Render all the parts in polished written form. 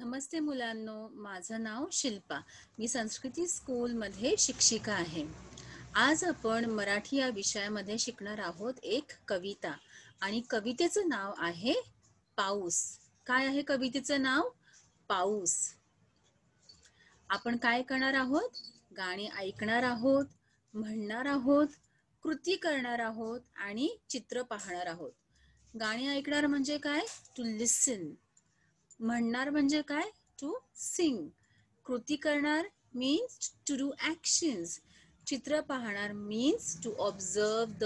नमस्ते मुलांनो, माझं नाव शिल्पा. मी संस्कृती स्कूलमध्ये शिक्षिका आहे. आज आपण मराठी या विषयामध्ये शिकणार आहोत एक कविता आणि कवितेचं नाव आहे पाऊस. काय आहे कवितेचं नाव? पाऊस. आपण काय करणार आहोत? गाणी ऐकणार आहोत, म्हणणार आहोत, कृती करणार आहोत आणि चित्र पाहणार आहोत. गाणी ऐकणार म्हणजे काय? To listen. म्हणणार म्हणजे काय? To sing. कृती करणार मीन्स टू डू ॲक्शन्स. चित्र पाहणार means to observe the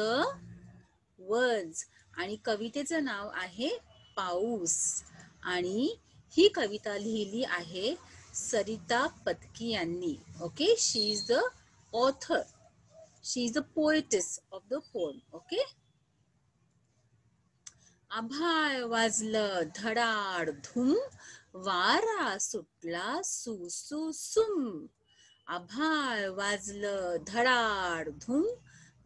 words. आणि कवितेचं नाव आहे पाऊस. आणि ही कविता लिहिली आहे सरिता पत्की यांनी. Okay, she is the author. She is the poetess of the poem. Okay. आभाळ वाजलं धडाड धूम, वारा सुटला सु सु सुम. आभाळ वाजलं धडाड धूम,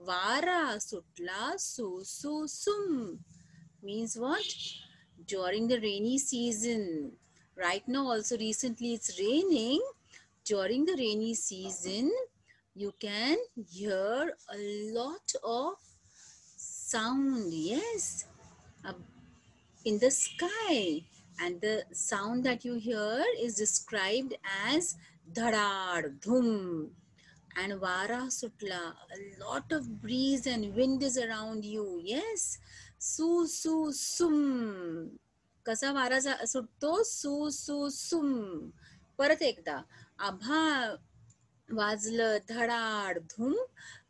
वारा सुटला सु सु sum. Means what? During the rainy season. Right now also recently it's raining. During the rainy season, you can hear a lot of sound. Yes. In the sky, and the sound that you hear is described as dhadad dhum. And vara sutla, a lot of breeze and wind is around you. Yes. Su su sum. कसा वारा सुटतो? सु सु sum. परत एकदा. आभाळ वाजलं धडाड धूम,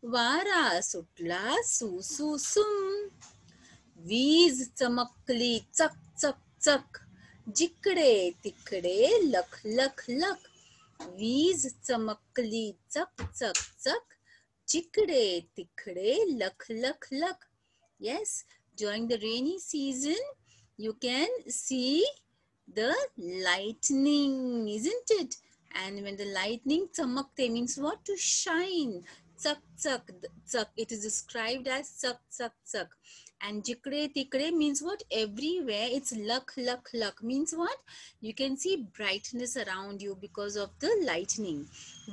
वारा सुटला सु सु सुम. वीज चमकली चक चक चक, जिकडे तिकडे लख लख लख. वीज चमकली चक चक चक, जिकडे तिकडे लख लख लख. Yes, during the rainy season, you can see the lightning, isn't it? And when the lightning chamakte means what? To shine. Chak chak chak. It is described as chak chak chak. And jikde tikde means what? Everywhere. It's lak lak lak. Means what? You can see brightness around you because of the lightning.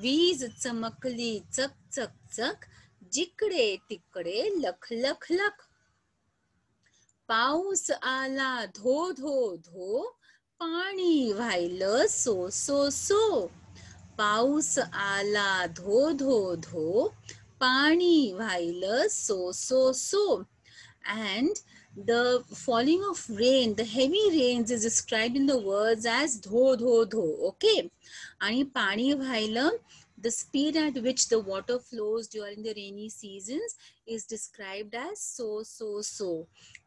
Veez chamakli chak chak chak, jikde tikde lak lak lak. पाऊस आला धो धो धो, पाणी वाहिलं so so so. पाऊस आला धो धो धो, पाणी वाहिलं so so so. And the falling of rain, the heavy rains is described in the words as dho dho dho. Okay. आणि पाणी वाहिलं, the speed at which the water flows during the rainy seasons is described as so so so.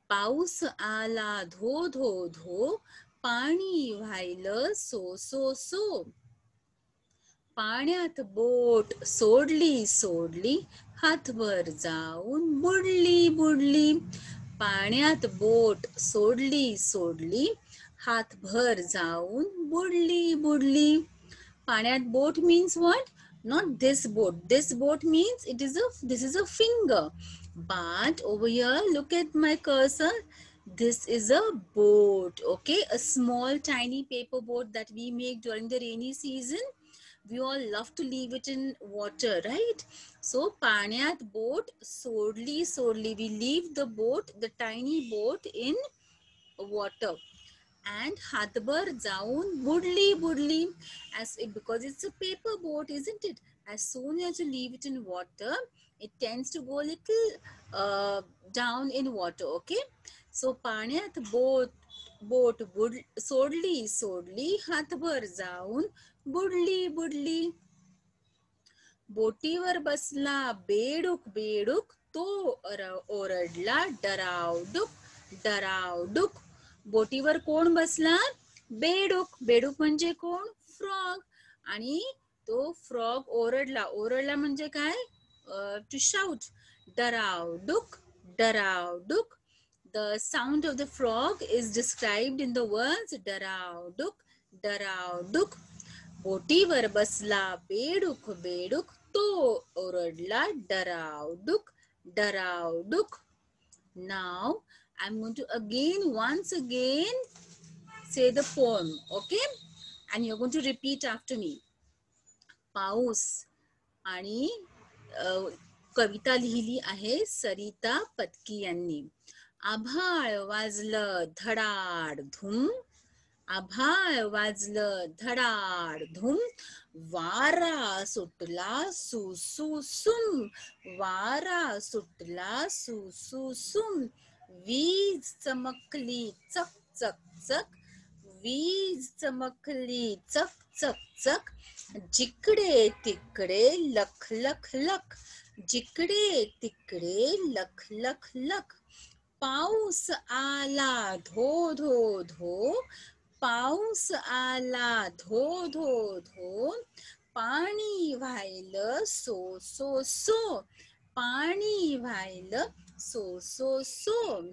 पाऊस आला धो धो धो, पाणी वाहिलं सो सो सो. पाण्यात बोट सोडली सोडली, हातभर जाऊन बुडली बुडली. पाण्यात बोट सोडली सोडली, हातभर जाऊन बुडली बुडली. पाण्यात बोट means what? Not this boat. This boat means this is a finger. But over here, look at my cursor. This is a boat. Okay, a small tiny paper boat that we make during the rainy season. We all love to leave it in water, right? So पाण्यात boat सोडली सोडली. We leave the boat, the tiny boat, in water. And हातभर जाऊन बुडली बुडली, because it's a paper boat, isn't it? As soon as you leave it in water, it tends to go a little down in water. Okay, so पाण्यात बोट सोडली सोडली, हातभर जाऊन बुडली बुडली. बोटीवर बसला बेडूक बेडूक, तो ओरडला डरावडूक डरावडूक. बोटीवर कोण बसला? बेडूक. बेडूक म्हणजे कोण? फ्रॉग. आणि तो फ्रॉग ओरडला. ओरडला म्हणजे काय? To shout. डरावडूक डरावडूक. The sound of the frog is described in the words डरावडूक डरावडूक. बोटीवर बसला बेडूक बेडूक, तो ओरडला डरावडूक डरावडूक. Now I'm going to once again say the poem. Okay, and you're going to repeat after me. पाऊस. आणि कविता लिहिली आहे सरिता पत्की यांनी. आभाळ वाजलं धडाड धूम, आभाळ वाजलं धडाड धूम, वारा सुटला सुसुसुम, वारा सुटला सुसुसुम, वीज चमकली चक चक चक, वीज चमकली चक चक चक, जिकडे तिकडे लख लख लख, जिकडे तिकडे लख लख लख, पाऊस आला धो धो धो, पाऊस आला धो धो धो, पाणी वाहिलं सो सो सो, पाणी वाहिलं सो सो सो,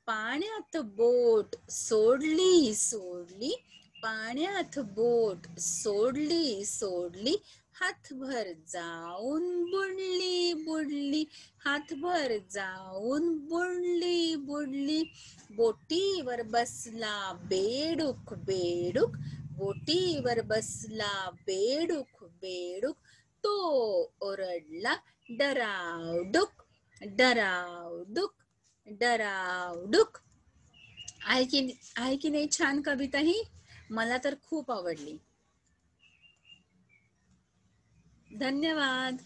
पाण्यात बोट सोडली सोडली, पाण्यात बोट सोडली सोडली, हातभर जाऊन बुडली बुडली, हातभर जाऊन बुडली बुडली, बोटीवर बसला बेडूक बेडूक, बोटीवर बसला बेडूक बेडूक, तो ओरडला डरावडूक डरावडूक डरावडूक. आहे की नाही छान कविता ही? मला तर खूप आवडली. धन्यवाद.